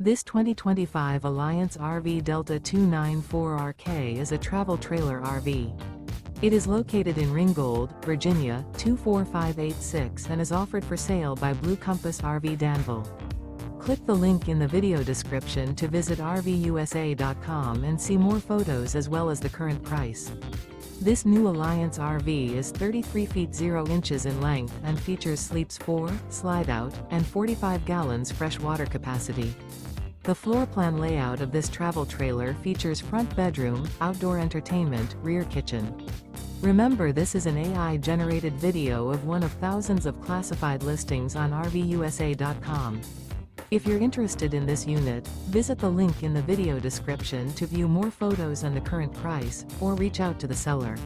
This 2025 Alliance RV Delta 294RK is a travel trailer RV. It is located in Ringgold, Virginia, 24586 and is offered for sale by Blue Compass RV Danville. Click the link in the video description to visit RVUSA.com and see more photos as well as the current price. This new Alliance RV is 33 feet 0 inches in length and features sleeps 4, slide-out, and 45 gallons fresh water capacity. The floor plan layout of this travel trailer features front bedroom, outdoor entertainment, rear kitchen. Remember, this is an AI-generated video of one of thousands of classified listings on RVUSA.com. If you're interested in this unit, visit the link in the video description to view more photos and the current price, or reach out to the seller.